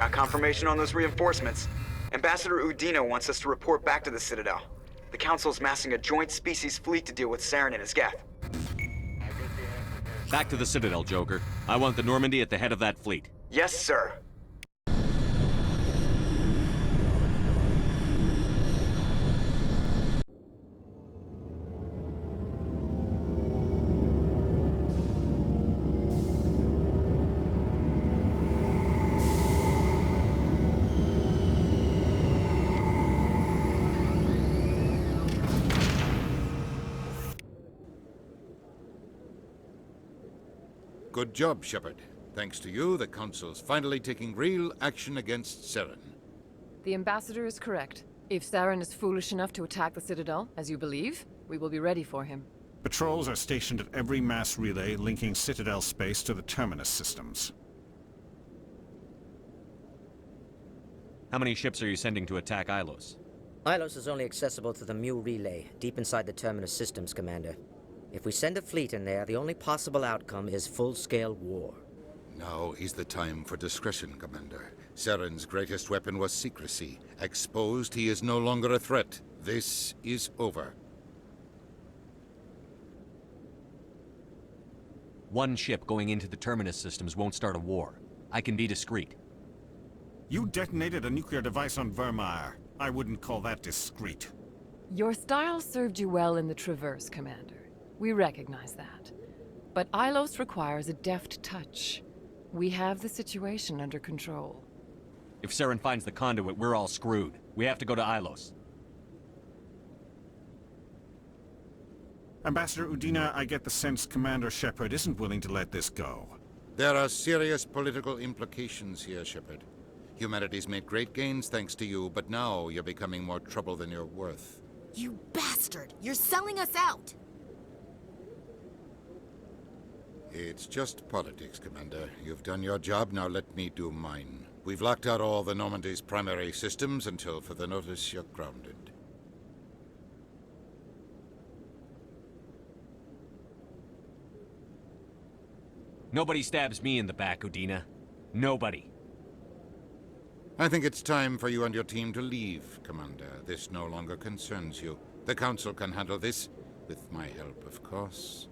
Got confirmation on those reinforcements. Ambassador Udina wants us to report back to the Citadel. The Council's massing a joint species fleet to deal with Saren and his Geth. Back to the Citadel, Joker. I want the Normandy at the head of that fleet. Yes, sir. Good job, Shepard. Thanks to you, the Council's finally taking real action against Saren. The Ambassador is correct. If Saren is foolish enough to attack the Citadel, as you believe, we will be ready for him. Patrols are stationed at every mass relay linking Citadel space to the Terminus systems. How many ships are you sending to attack Ilos? Ilos is only accessible to the Mu relay, deep inside the Terminus systems, Commander. If we send a fleet in there, the only possible outcome is full-scale war. Now is the time for discretion, Commander. Saren's greatest weapon was secrecy. Exposed, he is no longer a threat. This is over. One ship going into the Terminus systems won't start a war. I can be discreet. You detonated a nuclear device on Vermeer. I wouldn't call that discreet. Your style served you well in the Traverse, Commander. We recognize that. But Ilos requires a deft touch. We have the situation under control. If Saren finds the conduit, we're all screwed. We have to go to Ilos. Ambassador Udina, I get the sense Commander Shepard isn't willing to let this go. There are serious political implications here, Shepard. Humanity's made great gains thanks to you, but now you're becoming more trouble than you're worth. You bastard! You're selling us out! It's just politics, Commander. You've done your job, now let me do mine. We've locked out all the Normandy's primary systems until further notice you're grounded. Nobody stabs me in the back, Udina. Nobody. I think it's time for you and your team to leave, Commander. This no longer concerns you. The Council can handle this, with my help, of course.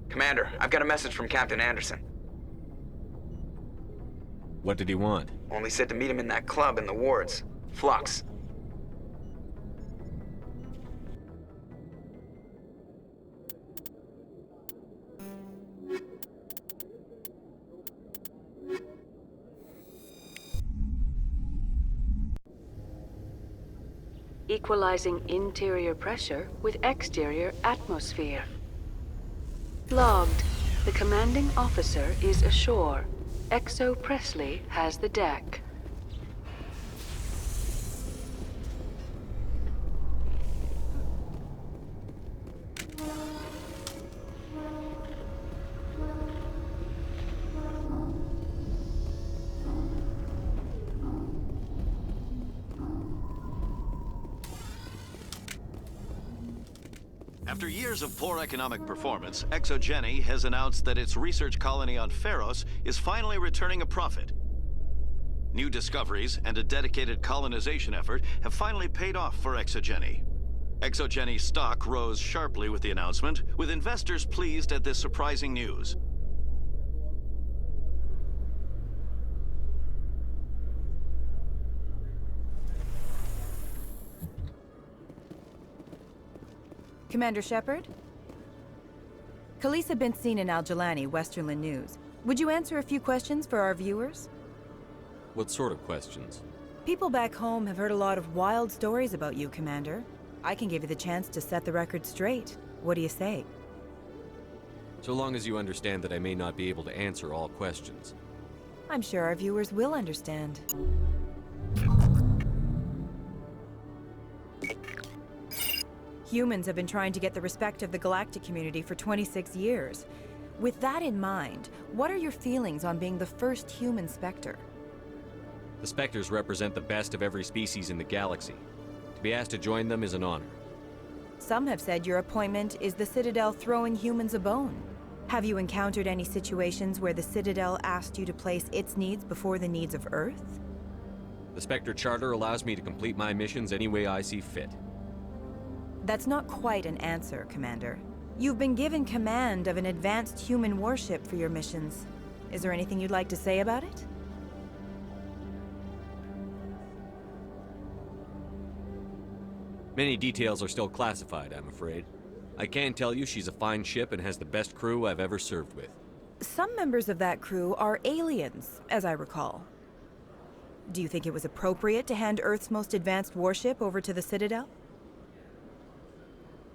Commander, I've got a message from Captain Anderson. What did he want? Only said to meet him in that club in the wards. Flux. Equalizing interior pressure with exterior atmosphere. Logged. The commanding officer is ashore. Exo Presley has the deck. After years of poor economic performance, ExoGeni has announced that its research colony on Feros is finally returning a profit. New discoveries and a dedicated colonization effort have finally paid off for ExoGeni. ExoGeni's stock rose sharply with the announcement, with investors pleased at this surprising news. Commander Shepard? Khalisah bint Sinan al-Jilani, Westerland News. Would you answer a few questions for our viewers? What sort of questions? People back home have heard a lot of wild stories about you, Commander. I can give you the chance to set the record straight. What do you say? So long as you understand that I may not be able to answer all questions. I'm sure our viewers will understand. Humans have been trying to get the respect of the galactic community for 26 years. With that in mind, what are your feelings on being the first human Spectre? The Spectres represent the best of every species in the galaxy. To be asked to join them is an honor. Some have said your appointment is the Citadel throwing humans a bone. Have you encountered any situations where the Citadel asked you to place its needs before the needs of Earth? The Spectre Charter allows me to complete my missions any way I see fit. That's not quite an answer, Commander. You've been given command of an advanced human warship for your missions. Is there anything you'd like to say about it? Many details are still classified, I'm afraid. I can tell you she's a fine ship and has the best crew I've ever served with. Some members of that crew are aliens, as I recall. Do you think it was appropriate to hand Earth's most advanced warship over to the Citadel?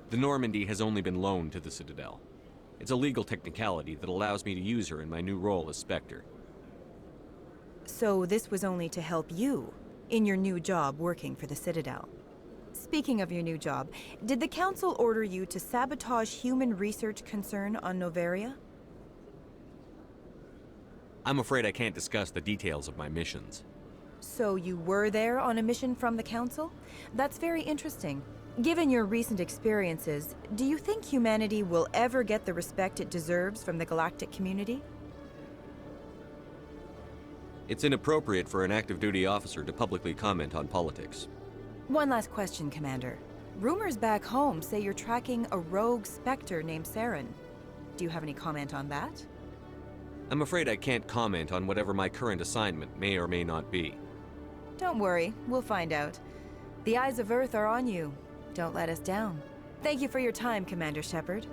The Normandy has only been loaned to the Citadel. It's a legal technicality that allows me to use her in my new role as Spectre. So this was only to help you in your new job working for the Citadel. Speaking of your new job, did the Council order you to sabotage human research concern on Noveria? I'm afraid I can't discuss the details of my missions. So you were there on a mission from the Council? That's very interesting. Given your recent experiences, do you think humanity will ever get the respect it deserves from the galactic community? It's inappropriate for an active duty officer to publicly comment on politics. One last question, Commander. Rumors back home say you're tracking a rogue Spectre named Saren. Do you have any comment on that? I'm afraid I can't comment on whatever my current assignment may or may not be. Don't worry, we'll find out. The eyes of Earth are on you. Don't let us down. Thank you for your time, Commander Shepard.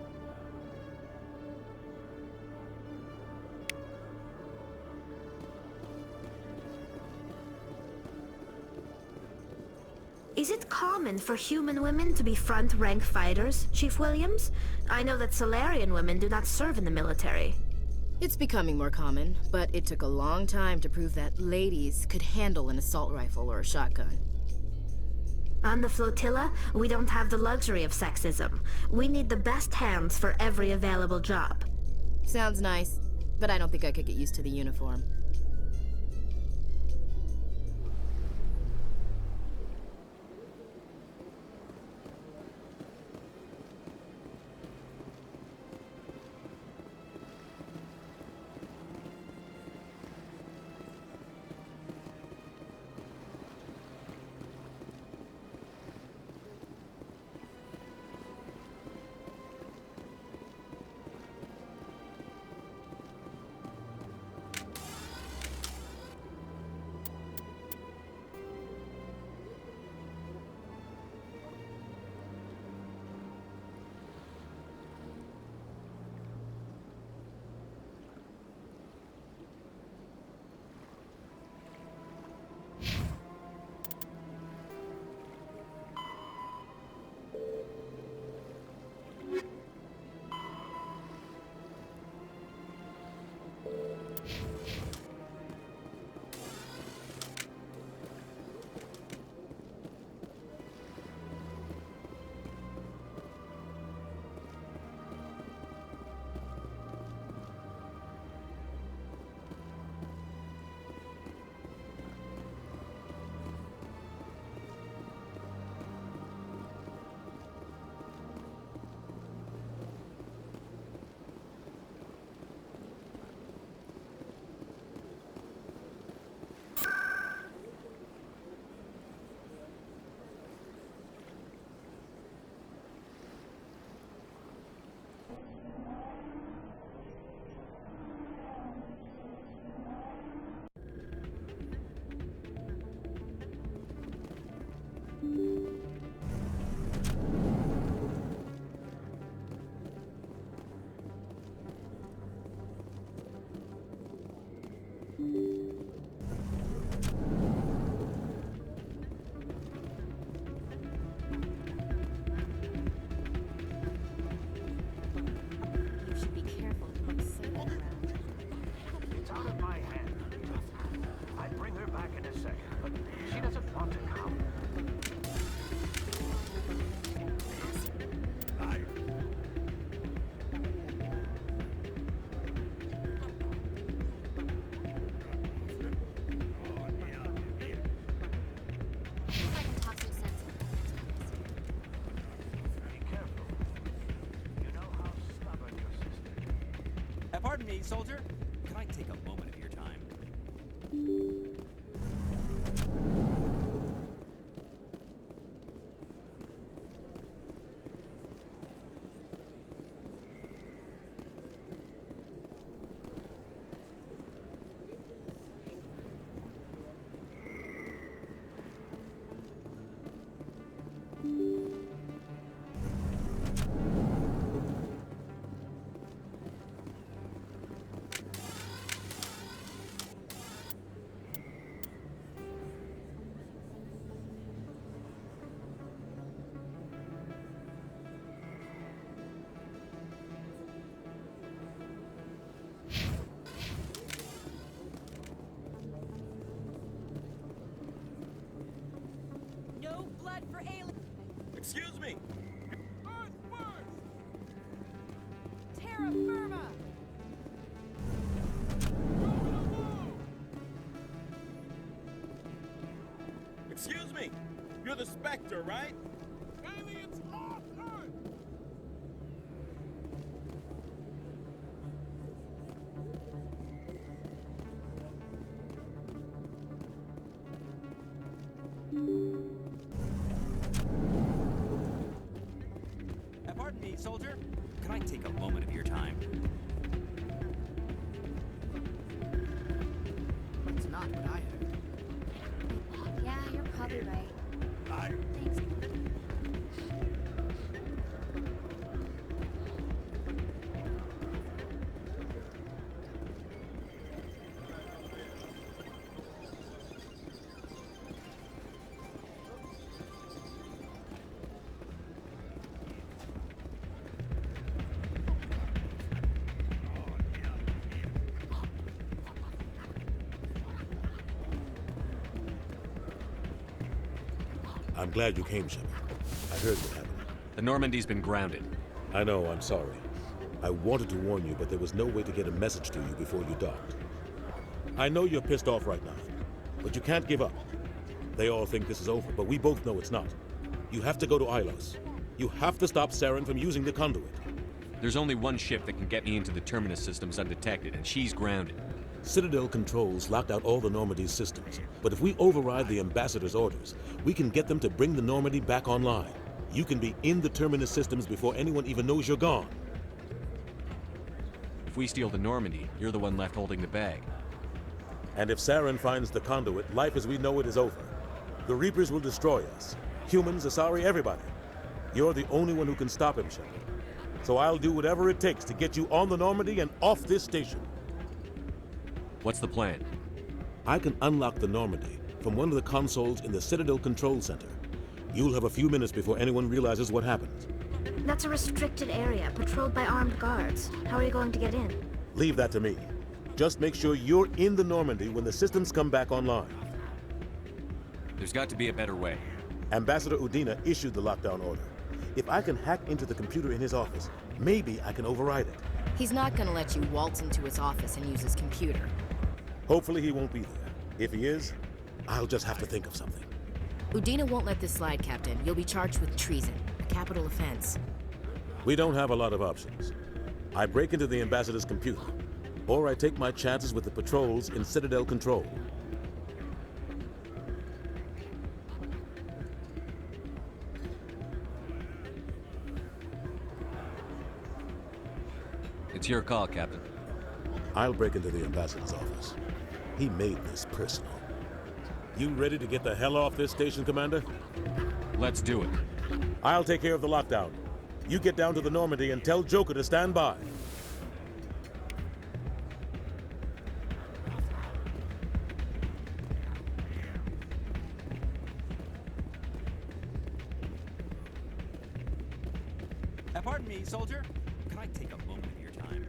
Is it common for human women to be front-rank fighters, Chief Williams? I know that Salarian women do not serve in the military. It's becoming more common, but it took a long time to prove that ladies could handle an assault rifle or a shotgun. On the flotilla, we don't have the luxury of sexism. We need the best hands for every available job. Sounds nice, but I don't think I could get used to the uniform. Pardon me, soldier. Can I take a moment of your time? No blood for alien. Excuse me! Terra firma. Excuse me! You're the Spectre, right? Aliens off Earth! Pardon me, soldier. Can I take a moment of your time? It's not what I heard. Yeah, you're probably right. I... Thanks. I'm glad you came, Shepard. I heard what happened. The Normandy's been grounded. I know, I'm sorry. I wanted to warn you, but there was no way to get a message to you before you docked. I know you're pissed off right now, but you can't give up. They all think this is over, but we both know it's not. You have to go to Ilos. You have to stop Saren from using the conduit. There's only one ship that can get me into the Terminus systems undetected, and she's grounded. Citadel controls locked out all the Normandy's systems, but if we override the Ambassador's orders, we can get them to bring the Normandy back online. You can be in the Terminus systems before anyone even knows you're gone. If we steal the Normandy, you're the one left holding the bag. And if Saren finds the conduit, life as we know it is over. The Reapers will destroy us. Humans, Asari, everybody. You're the only one who can stop him, Shepard. So I'll do whatever it takes to get you on the Normandy and off this station. What's the plan? I can unlock the Normandy from one of the consoles in the Citadel Control Center. You'll have a few minutes before anyone realizes what happened. That's a restricted area, patrolled by armed guards. How are you going to get in? Leave that to me. Just make sure you're in the Normandy when the systems come back online. There's got to be a better way. Ambassador Udina issued the lockdown order. If I can hack into the computer in his office, maybe I can override it. He's not gonna let you waltz into his office and use his computer. Hopefully he won't be there. If he is, I'll just have to think of something. Udina won't let this slide, Captain. You'll be charged with treason, a capital offense. We don't have a lot of options. I break into the Ambassador's computer, or I take my chances with the patrols in Citadel Control. It's your call, Captain. I'll break into the Ambassador's office. He made this personal. You ready to get the hell off this station, Commander? Let's do it. I'll take care of the lockdown. You get down to the Normandy and tell Joker to stand by. Pardon me, soldier. Can I take a moment of your time?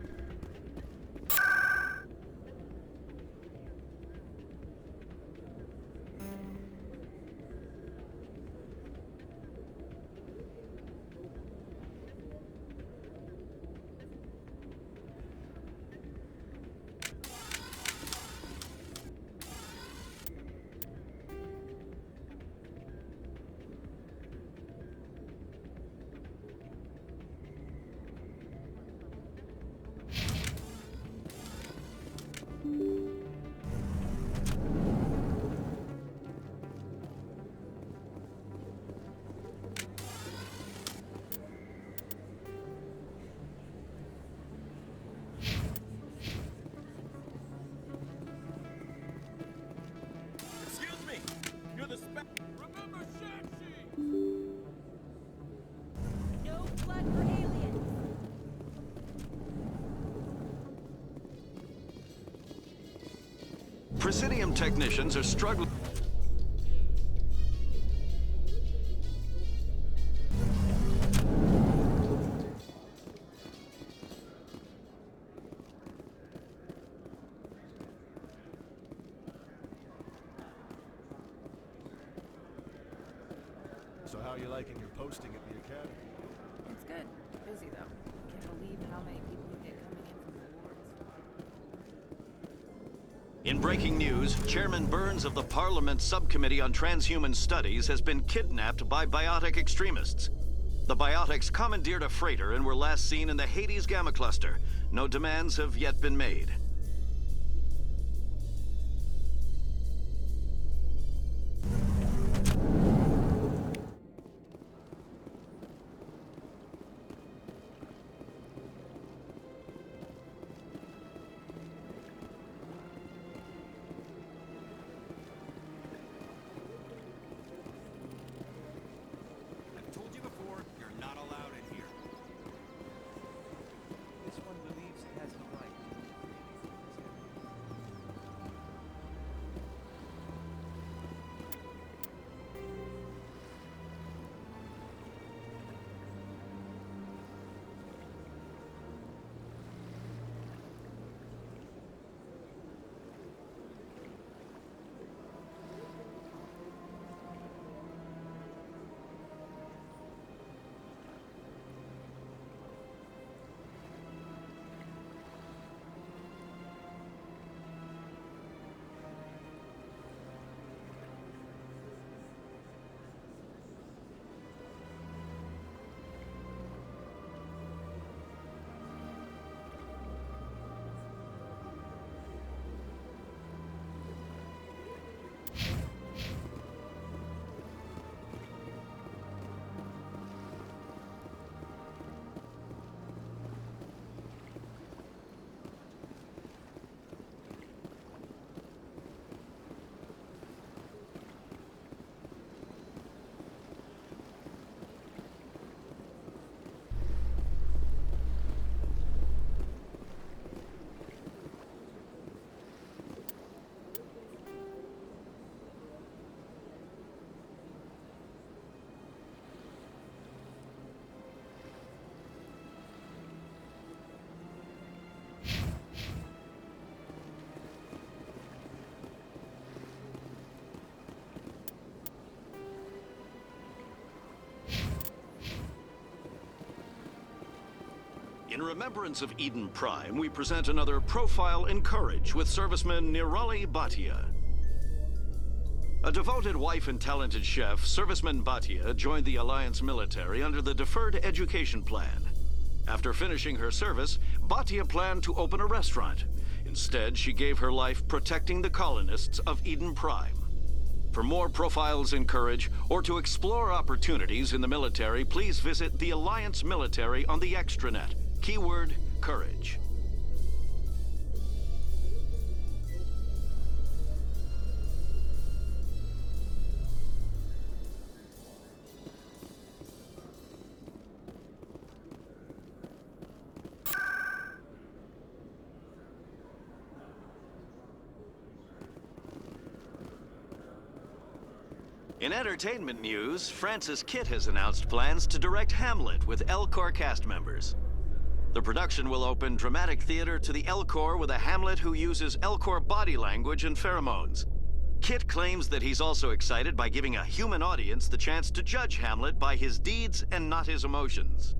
Presidium technicians are struggling. So how are you liking your posting at the academy? It's good. Busy, though. Can't believe how many people you get coming in from the wards. In breaking news, Chairman Burns of the Parliament Subcommittee on Transhuman Studies has been kidnapped by biotic extremists. The biotics commandeered a freighter and were last seen in the Hades Gamma Cluster. No demands have yet been made. I've told you before, you're not allowed in here. This one believes it has the right. In remembrance of Eden Prime, we present another Profile in Courage with serviceman Nirali Bhatia. A devoted wife and talented chef, Serviceman Bhatia joined the Alliance military under the Deferred Education Plan. After finishing her service, Bhatia planned to open a restaurant. Instead, she gave her life protecting the colonists of Eden Prime. For more Profiles in Courage, or to explore opportunities in the military, please visit the Alliance military on the extranet. Keyword, Courage. In entertainment news, Francis Kitt has announced plans to direct Hamlet with Elcor cast members. The production will open dramatic theater to the Elcor with a Hamlet who uses Elcor body language and pheromones. Kitt claims that he's also excited by giving a human audience the chance to judge Hamlet by his deeds and not his emotions.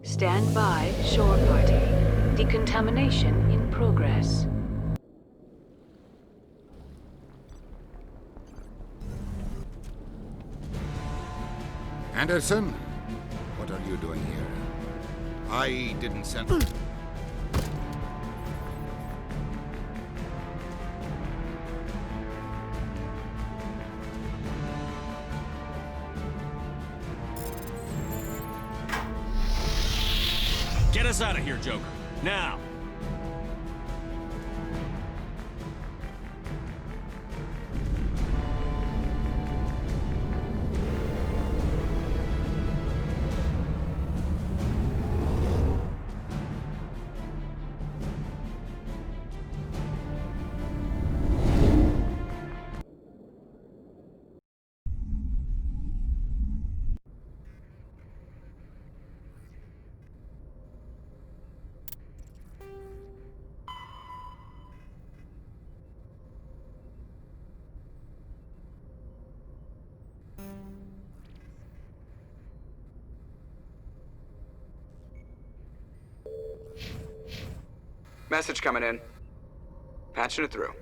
Stand by, shore party. Decontamination in progress. Anderson? What are you doing here? I didn't send... Get us out of here, Joker. Now! Message coming in. Patching it through.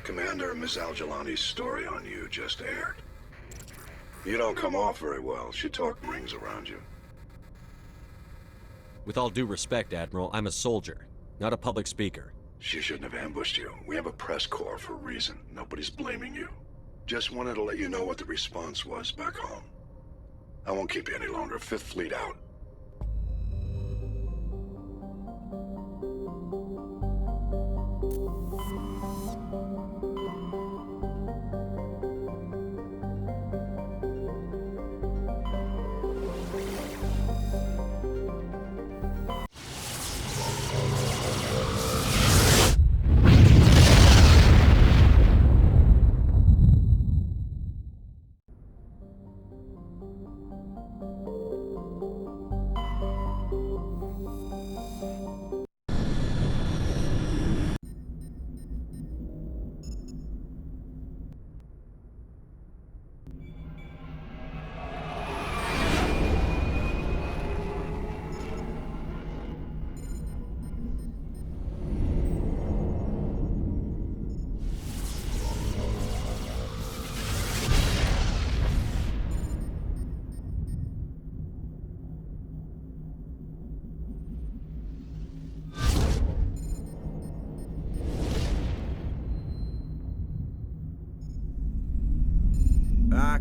Commander, Miss Al-Jalani's story on you just aired. You don't come off very well. She talked rings around you. With all due respect, Admiral, I'm a soldier, not a public speaker. She shouldn't have ambushed you. We have a press corps for a reason. Nobody's blaming you. Just wanted to let you know what the response was back home. I won't keep you any longer. Fifth Fleet out.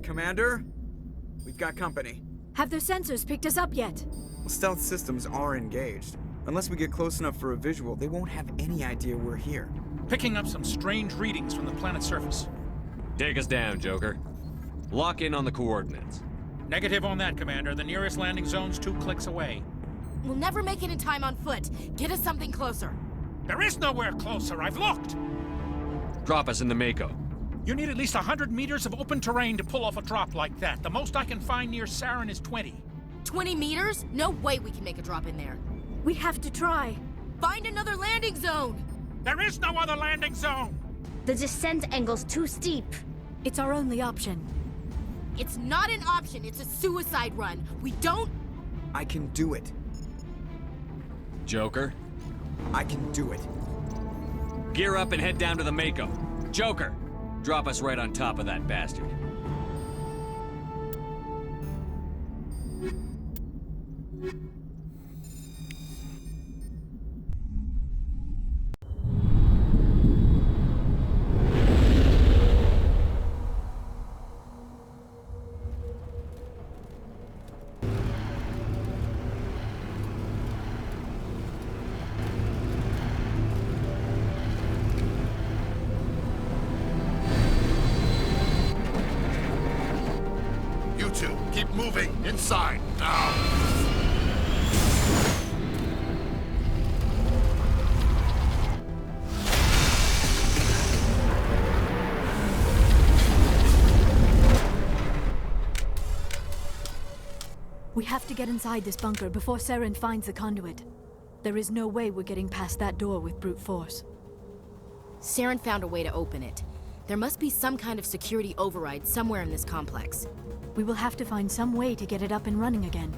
Commander? We've got company. Have their sensors picked us up yet? Well, stealth systems are engaged. Unless we get close enough for a visual, they won't have any idea we're here. Picking up some strange readings from the planet's surface. Take us down, Joker. Lock in on the coordinates. Negative on that, Commander. The nearest landing zone's 2 clicks away. We'll never make it in time on foot. Get us something closer. There is nowhere closer. I've looked. Drop us in the Mako. You need at least 100 meters of open terrain to pull off a drop like that. The most I can find near Saren is 20. 20 meters? No way we can make a drop in there. We have to try. Find another landing zone! There is no other landing zone! The descent angle's too steep. It's our only option. It's not an option, it's a suicide run. We don't... I can do it. Joker? I can do it. Gear up and head down to the Mako. Joker, drop us right on top of that bastard. You two, keep moving. Inside, now. We have to get inside this bunker before Saren finds the conduit. There is no way we're getting past that door with brute force. Saren found a way to open it. There must be some kind of security override somewhere in this complex. We will have to find some way to get it up and running again.